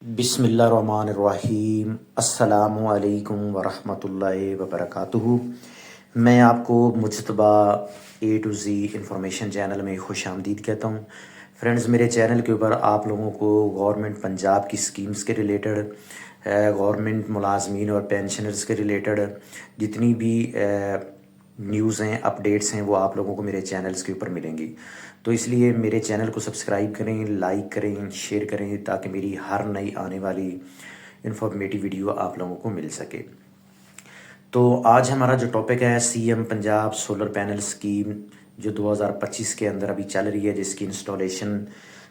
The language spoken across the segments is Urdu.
بسم اللہ الرحمن الرحیم۔ السلام علیکم ورحمۃ اللہ وبرکاتہ۔ میں آپ کو مجتبیٰ اے ٹو زی انفارمیشن چینل میں خوش آمدید کہتا ہوں۔ فرینڈز، میرے چینل کے اوپر آپ لوگوں کو گورنمنٹ پنجاب کی اسکیمز کے ریلیٹڈ، گورنمنٹ ملازمین اور پینشنرز کے ریلیٹڈ جتنی بھی نیوز ہیں، اپڈیٹس ہیں، وہ آپ لوگوں کو میرے چینلز کے اوپر ملیں گی۔ تو اس لیے میرے چینل کو سبسکرائب کریں، لائک کریں، شیئر کریں، تاکہ میری ہر نئی آنے والی انفارمیٹی ویڈیو آپ لوگوں کو مل سکے۔ تو آج ہمارا جو ٹاپک ہے C M Punjab solar panel scheme, جو 2025 کے اندر ابھی چل رہی ہے، جس کی انسٹالیشن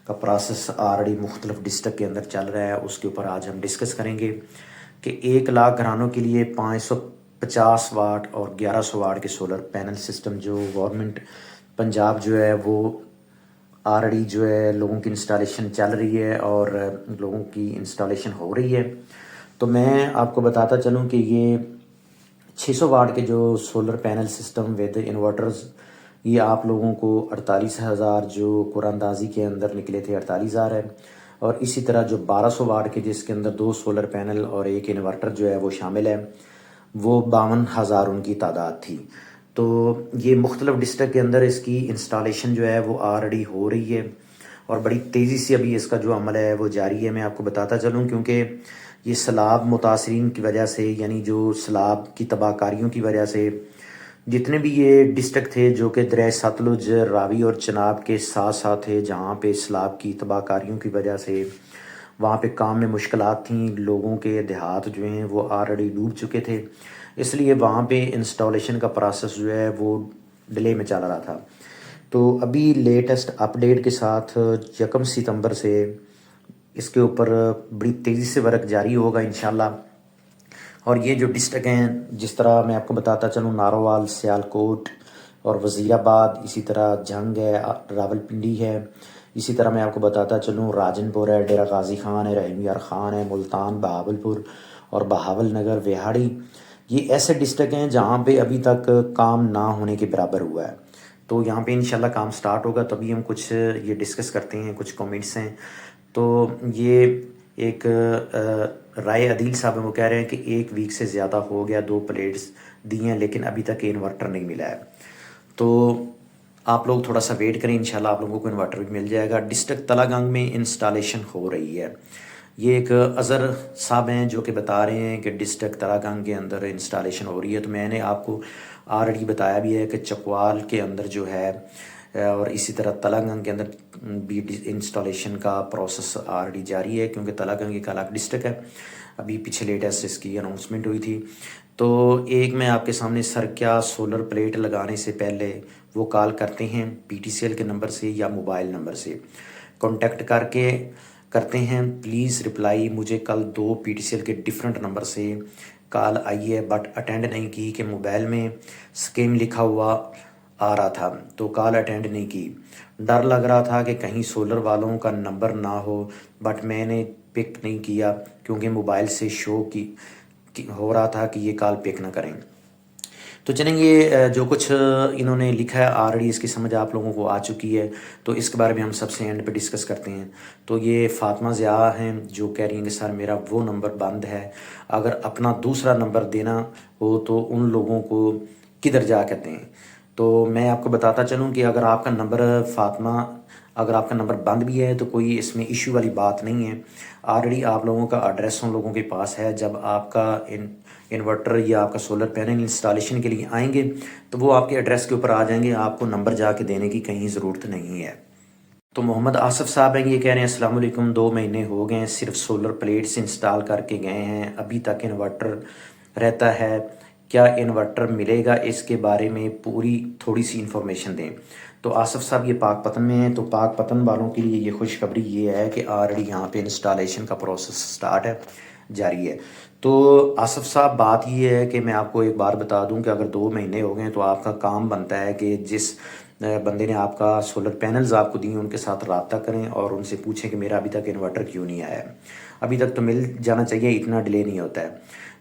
کا پروسیس آلریڈی مختلف ڈسٹرکٹ کے اندر چل رہا ہے، اس کے اوپر آج ہم ڈسکس کریں گے کہ 1 لاکھ گھرانوں کے لیے 550 واٹ اور 1100 واٹ کے سولر پینل سسٹم جو گورنمنٹ پنجاب جو ہے وہ آلریڈی جو ہے لوگوں کی انسٹالیشن چل رہی ہے اور لوگوں کی انسٹالیشن ہو رہی ہے۔ تو میں آپ کو بتاتا چلوں کہ یہ 600 واٹ کے جو solar panel system with inverters, یہ آپ لوگوں کو 48,000 جو قرآن اندازی کے اندر نکلے تھے 48,000 ہے، اور اسی طرح جو 1200 واٹ کے جس کے اندر 2 سولر پینل اور 1 انورٹر جو ہے وہ شامل ہے، وہ 52,000 ان کی تعداد تھی۔ تو یہ مختلف ڈسٹرکٹ کے اندر اس کی انسٹالیشن جو ہے وہ آلریڈی ہو رہی ہے، اور بڑی تیزی سے ابھی اس کا جو عمل ہے وہ جاری ہے۔ میں آپ کو بتاتا چلوں کیونکہ یہ سیلاب متاثرین کی وجہ سے، یعنی جو سیلاب کی تباہ کاریوں کی وجہ سے جتنے بھی یہ ڈسٹرکٹ تھے جو کہ دریائے ستلج، راوی اور چناب کے ساتھ ساتھ تھے، جہاں پہ سیلاب کی تباہ کاریوں کی وجہ سے وہاں پہ کام میں مشکلات تھیں، لوگوں کے دیہات جو ہیں وہ آلریڈی ڈوب چکے تھے، اس لیے وہاں پہ انسٹالیشن کا پروسیس جو ہے وہ ڈیلے میں چل رہا تھا۔ تو ابھی لیٹسٹ اپڈیٹ کے ساتھ 1 ستمبر سے اس کے اوپر بڑی تیزی سے ورک جاری ہوگا انشاءاللہ۔ اور یہ جو ڈسٹرکٹ ہیں، جس طرح میں آپ کو بتاتا چلوں، نارووال، سیالکوٹ اور وزیر آباد، اسی طرح جھنگ ہے، راولپنڈی ہے، اسی طرح میں آپ کو بتاتا چلوں راجن پور ہے، ڈیرہ غازی خان ہے، رحیم یار خان ہے، ملتان، بہاولپور اور بہاول نگر، ویہاڑی، یہ ایسے ڈسٹرکٹ ہیں جہاں پہ ابھی تک کام نہ ہونے کے برابر ہوا ہے۔ تو یہاں پہ انشاءاللہ کام سٹارٹ ہوگا، تبھی ہم کچھ یہ ڈسکس کرتے ہیں، کچھ کمنٹس ہیں۔ تو یہ ایک رائے عدیل صاحب ہیں، وہ کہہ رہے ہیں کہ 1 ویک سے زیادہ ہو گیا، 2 پلیٹس دی ہیں لیکن ابھی تک انورٹر نہیں ملا ہے۔ تو آپ لوگ تھوڑا سا ویٹ کریں، انشاءاللہ آپ لوگوں کو انورٹر بھی مل جائے گا۔ ڈسٹرکٹ تلہ گنگ میں انسٹالیشن ہو رہی ہے۔ یہ ایک اظہر صاحب ہیں جو کہ بتا رہے ہیں کہ ڈسٹرکٹ تلہ گنگ کے اندر انسٹالیشن ہو رہی ہے۔ تو میں نے آپ کو آلریڈی بتایا بھی ہے کہ چکوال کے اندر جو ہے اور اسی طرح تلہ گنگ کے اندر بھی انسٹالیشن کا پروسیس آلریڈی جاری ہے، کیونکہ تلہ گنگ ایک الگ ڈسٹرکٹ ہے۔ ابھی پیچھے لیٹسٹ اس کی اناؤنسمنٹ ہوئی تھی۔ تو ایک میں آپ کے سامنے سر، کیا سولر پلیٹ لگانے سے پہلے وہ کال کرتے ہیں پی ٹی سی ایل کے نمبر سے یا موبائل نمبر سے کانٹیکٹ کر کے کرتے ہیں؟ پلیز رپلائی، مجھے کل 2 پی ٹی سی ایل کے ڈیفرنٹ نمبر سے کال آئی ہے، بٹ اٹینڈ نہیں کی کہ موبائل میں اسکیم لکھا ہوا آ رہا تھا، تو کال اٹینڈ نہیں کی۔ ڈر لگ رہا تھا کہ کہیں سولر والوں کا نمبر نہ ہو، بٹ میں نے پک نہیں کیا کیونکہ موبائل سے شو کی ہو رہا تھا کہ یہ کال پک نہ کریں۔ تو چلیں، یہ جو کچھ انہوں نے لکھا ہے آلریڈی اس کی سمجھ آپ لوگوں کو آ چکی ہے، تو اس کے بارے میں ہم سب سے اینڈ پہ ڈسکس کرتے ہیں۔ تو یہ فاطمہ ضیاء ہیں جو کہہ رہی ہیں کہ سر میرا وہ نمبر بند ہے، اگر اپنا دوسرا نمبر دینا ہو تو ان لوگوں کو کدھر جا کے دیں؟ تو میں آپ کو بتاتا چلوں کہ اگر آپ کا نمبر فاطمہ، اگر آپ کا نمبر بند بھی ہے تو کوئی اس میں ایشو والی بات نہیں ہے۔ آلریڈی آپ لوگوں کا ایڈریس ان لوگوں کے پاس ہے، جب آپ کا انورٹر یا آپ کا سولر پینل انسٹالیشن کے لیے آئیں گے تو وہ آپ کے ایڈریس کے اوپر آ جائیں گے، آپ کو نمبر جا کے دینے کی کہیں ضرورت نہیں ہے۔ تو محمد آصف صاحب ہیں، یہ کہہ رہے ہیں السلام علیکم، 2 مہینے ہو گئے ہیں، صرف سولر پلیٹس انسٹال کر کے گئے ہیں، ابھی تک انورٹر رہتا ہے، کیا انورٹر ملے گا؟ اس کے بارے میں پوری تھوڑی سی انفارمیشن دیں۔ تو آصف صاحب یہ پاک پتن میں ہیں، تو پاک پتن والوں کے لیے یہ خوشخبری یہ ہے کہ آلریڈی یہاں پہ انسٹالیشن کا پروسیس سٹارٹ ہے، جاری ہے۔ تو آصف صاحب بات یہ ہے کہ میں آپ کو ایک بار بتا دوں کہ اگر 2 مہینے ہو گئے ہیں تو آپ کا کام بنتا ہے کہ جس بندے نے آپ کا سولر پینلز آپ کو دی ہیں ان کے ساتھ رابطہ کریں اور ان سے پوچھیں کہ میرا ابھی تک انورٹر کیوں نہیں آیا ہے۔ ابھی تک تو مل جانا چاہیے، اتنا ڈیلے نہیں ہوتا ہے۔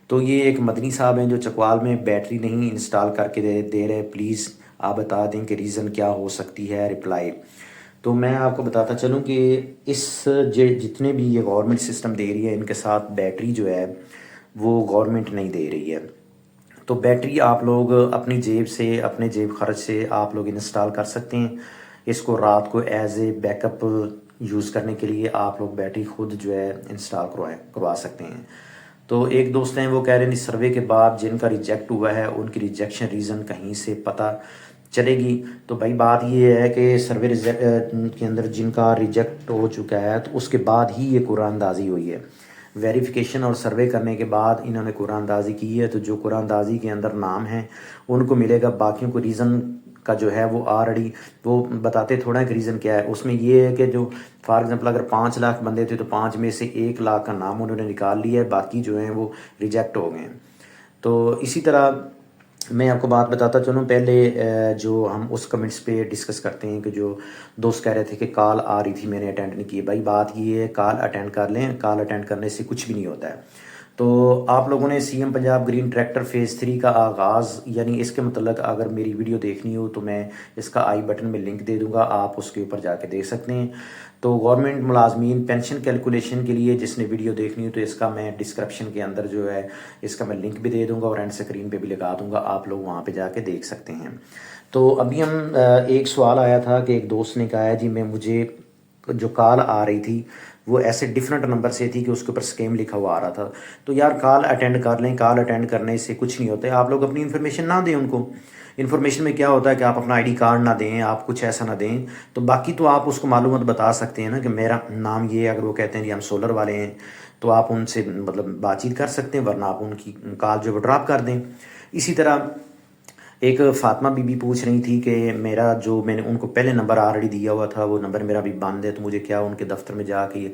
تو یہ ایک مدنی صاحب ہیں جو چکوال میں بیٹری نہیں انسٹال کر کے دے رہے، پلیز آپ بتا دیں کہ ریزن کیا ہو سکتی ہے، رپلائی۔ تو میں آپ کو بتاتا چلوں کہ اس جتنے بھی یہ گورنمنٹ سسٹم دے رہی ہے ان کے ساتھ بیٹری جو ہے وہ گورنمنٹ نہیں دے رہی ہے. تو بیٹری آپ لوگ اپنی جیب سے اپنے جیب خرچ سے آپ لوگ انسٹال کر سکتے ہیں. اس کو رات کو as a back up use کرنے کے لیے آپ لوگ بیٹری خود جو ہے انسٹال کروا سکتے ہیں. تو ایک دوست ہیں وہ کہہ رہے ہیں سروے کے بعد جن کا ریجیکٹ ہوا ہے ان کی ریجیکشن ریزن کہیں سے پتہ چلے گی. تو بھائی بات یہ ہے کہ سروے کے اندر جن کا ریجیکٹ ہو چکا ہے تو اس کے بعد ہی یہ قرآن اندازی ہوئی ہے. ویریفیکیشن اور سروے کرنے کے بعد انہوں نے قرآن اندازی کی ہے. تو جو قرآن اندازی کے اندر نام ہیں ان کو ملے گا. باقیوں کو ریزن کا جو ہے وہ آلریڈی وہ بتاتے تھوڑا کہ ریزن کیا ہے. اس میں یہ ہے کہ جو فار ایگزامپل اگر 5 لاکھ بندے تھے تو 5 میں سے 1 لاکھ کا نام انہوں نے نکال لیا ہے, باقی جو ہیں وہ ریجیکٹ ہو گئے ہیں. تو اسی طرح میں آپ کو بات بتاتا چلوں. پہلے جو ہم اس کمنٹس پہ ڈسکس کرتے ہیں کہ جو دوست کہہ رہے تھے کہ کال آ رہی تھی میں نے اٹینڈ نہیں کی. بھائی بات یہ ہے کال اٹینڈ کر لیں, کال اٹینڈ کرنے سے کچھ بھی نہیں ہوتا ہے. تو آپ لوگوں نے C M Punjab green tractor phase 3 کا آغاز یعنی اس کے متعلق اگر میری ویڈیو دیکھنی ہو تو میں اس کا آئی بٹن میں لنک دے دوں گا, آپ اس کے اوپر جا کے دیکھ سکتے ہیں. تو گورنمنٹ ملازمین پینشن کیلکولیشن کے لیے جس نے ویڈیو دیکھنی ہو تو اس کا میں ڈسکرپشن کے اندر جو ہے اس کا میں لنک بھی دے دوں گا اور اینڈ اسکرین پہ بھی لگا دوں گا, آپ لوگ وہاں پہ جا کے دیکھ سکتے ہیں. تو ابھی ہم ایک سوال آیا تھا کہ ایک دوست نے کہا ہے جی مجھے جو کال آ رہی تھی وہ ایسے ڈفرینٹ نمبر سے تھی کہ اس کے اوپر اسکیم لکھا ہوا آ رہا تھا. تو یار کال اٹینڈ کر لیں, کال اٹینڈ کرنے سے کچھ نہیں ہوتا ہے. آپ لوگ اپنی انفارمیشن نہ دیں ان کو. انفارمیشن میں کیا ہوتا ہے کہ آپ اپنا آئی ڈی کارڈ نہ دیں, آپ کچھ ایسا نہ دیں. تو باقی تو آپ اس کو معلومات بتا سکتے ہیں نا کہ میرا نام یہ ہے. اگر وہ کہتے ہیں جی ہم سولر والے ہیں تو آپ ان سے مطلب بات چیت کر سکتے ہیں, ورنہ آپ ان کی کال جو وہ ڈراپ کر دیں. اسی طرح ایک فاطمہ بی بی پوچھ رہی تھی کہ میرا جو میں نے ان کو پہلے نمبر آلریڈی دیا ہوا تھا وہ نمبر میرا بھی بند ہے, تو مجھے کیا ان کے دفتر میں جا کے یا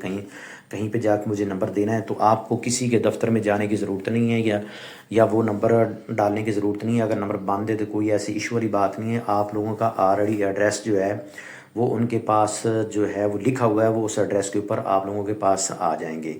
کہیں پہ جا کے مجھے نمبر دینا ہے. تو آپ کو کسی کے دفتر میں جانے کی ضرورت نہیں ہے یا وہ نمبر ڈالنے کی ضرورت نہیں ہے. اگر نمبر بند ہے تو کوئی ایسی ایشو والی بات نہیں ہے. آپ لوگوں کا آلریڈی ایڈریس جو ہے وہ ان کے پاس جو ہے وہ لکھا ہوا ہے, وہ اس ایڈریس کے اوپر آپ لوگوں کے پاس آ جائیں گے.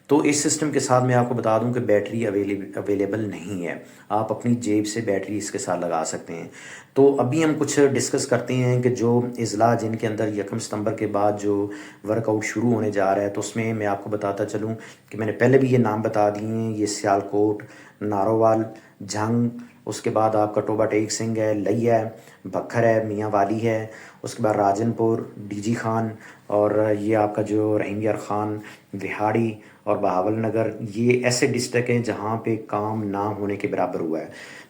تو اس سسٹم کے ساتھ میں آپ کو بتا دوں کہ بیٹری اویلیبل نہیں ہے, آپ اپنی جیب سے بیٹری اس کے ساتھ لگا سکتے ہیں. تو ابھی ہم کچھ ڈسکس کرتے ہیں کہ جو اضلاع جن کے اندر 1 ستمبر کے بعد جو ورک آؤٹ شروع ہونے جا رہا ہے تو اس میں آپ کو بتاتا چلوں کہ میں نے پہلے بھی یہ نام بتا دیے ہیں. یہ سیالکوٹ, نارووال, جھنگ, اس کے بعد آپ کا ٹوبہ ٹیک سنگھ ہے, لئی ہے, بکھر ہے, میاں والی ہے, اس کے بعد راجن پور, ڈی جی خان, اور یہ آپ کا جو رحیم یار خان, وہاڑی اور بہاول نگر. یہ ایسے ڈسٹرکٹ ہیں جہاں پہ کام نہ ہونے کے برابر ہوا ہے.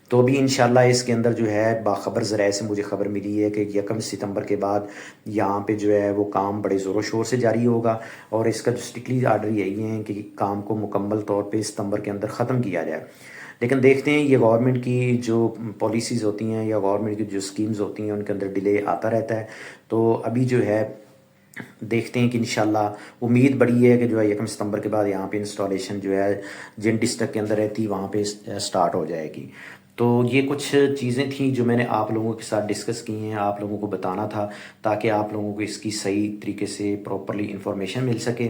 تو ابھی انشاءاللہ اس کے اندر جو ہے باخبر ذرائع سے مجھے خبر ملی ہے کہ 1 ستمبر کے بعد یہاں پہ جو ہے وہ کام بڑے زور و شور سے جاری ہوگا, اور اس کا جو اسٹرکٹلی آرڈر یہی ہے کہ کام کو مکمل طور پہ ستمبر کے اندر ختم کیا جائے. لیکن دیکھتے ہیں یہ گورنمنٹ کی جو پالیسیز ہوتی ہیں یا گورنمنٹ کی جو اسکیمز ہوتی ہیں ان کے اندر ڈیلے آتا رہتا ہے. تو ابھی جو ہے دیکھتے ہیں کہ انشاءاللہ امید بڑی ہے کہ جو ہے 1 ستمبر کے بعد یہاں پہ انسٹالیشن جو ہے جن ڈسٹرکٹ کے اندر رہتی وہاں پہ سٹارٹ ہو جائے گی. تو یہ کچھ چیزیں تھیں جو میں نے آپ لوگوں کے ساتھ ڈسکس کی ہیں, آپ لوگوں کو بتانا تھا تاکہ آپ لوگوں کو اس کی صحیح طریقے سے پراپرلی انفارمیشن مل سکے.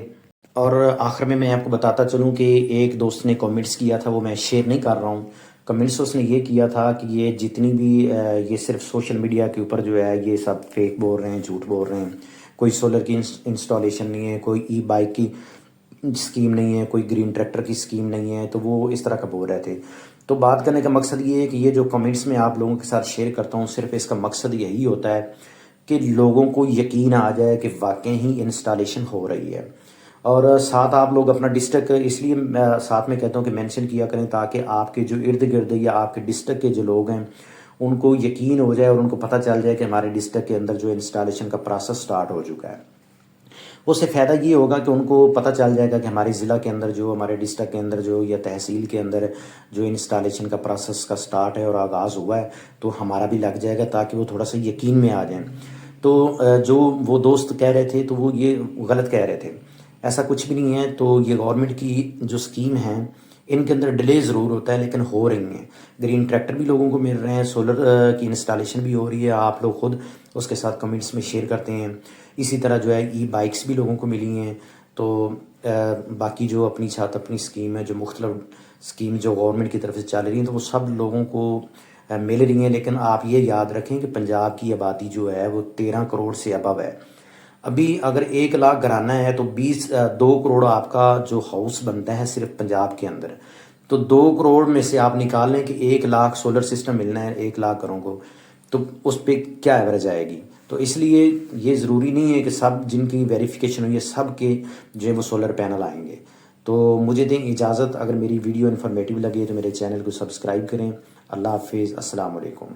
اور آخر میں آپ کو بتاتا چلوں کہ ایک دوست نے کامنٹس کیا تھا, وہ میں شیئر نہیں کر رہا ہوں. کمنٹس اس نے یہ کیا تھا کہ یہ جتنی بھی یہ صرف سوشل میڈیا کے اوپر جو ہے یہ سب فیک بول رہے ہیں, جھوٹ بول رہے ہیں. کوئی سولر کی انسٹالیشن نہیں ہے, کوئی ای بائک کی اسکیم نہیں ہے, کوئی گرین ٹریکٹر کی اسکیم نہیں ہے. تو وہ اس طرح کا بول رہے تھے. تو بات کرنے کا مقصد یہ ہے کہ یہ جو کمنٹس میں آپ لوگوں کے ساتھ شیئر کرتا ہوں صرف اس کا مقصد یہی ہوتا ہے کہ لوگوں کو یقین آ جائے کہ واقعی ہی انسٹالیشن ہو رہی ہے. اور ساتھ آپ لوگ اپنا ڈسٹرکٹ اس لیے ساتھ میں کہتا ہوں کہ مینشن کیا کریں تاکہ آپ کے جو ارد گرد یا آپ کے ڈسٹرکٹ کے جو لوگ ہیں ان کو یقین ہو جائے اور ان کو پتہ چل جائے کہ ہمارے ڈسٹرکٹ کے اندر جو انسٹالیشن کا پروسیس سٹارٹ ہو چکا ہے. اس سے فائدہ یہ ہوگا کہ ان کو پتہ چل جائے گا کہ ہمارے ضلع کے اندر جو ہمارے ڈسٹرکٹ کے اندر جو یا تحصیل کے اندر جو انسٹالیشن کا پروسیس کا سٹارٹ ہے اور آغاز ہوا ہے تو ہمارا بھی لگ جائے گا تاکہ وہ تھوڑا سا یقین میں آ جائیں. تو جو وہ دوست کہہ رہے تھے تو وہ یہ غلط کہہ رہے تھے, ایسا کچھ بھی نہیں ہے. تو یہ گورنمنٹ کی جو اسکیم ہیں ان کے اندر ڈیلے ضرور ہوتا ہے لیکن ہو رہی ہیں. گرین ٹریکٹر بھی لوگوں کو مل رہے ہیں, سولر کی انسٹالیشن بھی ہو رہی ہے, آپ لوگ خود اس کے ساتھ کمنٹس میں شیئر کرتے ہیں. اسی طرح جو ہے ای بائکس بھی لوگوں کو ملی ہیں. تو باقی جو اپنی ساتھ اپنی اسکیم ہے, جو مختلف اسکیم جو گورنمنٹ کی طرف سے چل رہی ہیں تو وہ سب لوگوں کو مل رہی ہیں. لیکن آپ یہ یاد رکھیں کہ پنجاب کی آبادی جو ہے وہ 13 کروڑ سے ابو ہے. ابھی اگر 1 لاکھ گھرانہ ہے تو 2 کروڑ آپ کا جو ہاؤس بنتا ہے صرف پنجاب کے اندر، تو 2 کروڑ میں سے آپ نکال لیں کہ 1 لاکھ سولر سسٹم ملنا ہے 1 لاکھ گھروں کو، تو اس پہ کیا ایوریج آئے گی؟ تو اس لیے یہ ضروری نہیں ہے کہ سب جن کی ویریفیکیشن ہوئی ہے سب کے جو ہے وہ سولر پینل آئیں گے۔ تو مجھے دیں اجازت، اگر میری ویڈیو انفارمیٹیو لگے تو میرے چینل کو سبسکرائب کریں۔ اللہ حافظ، السلام علیکم۔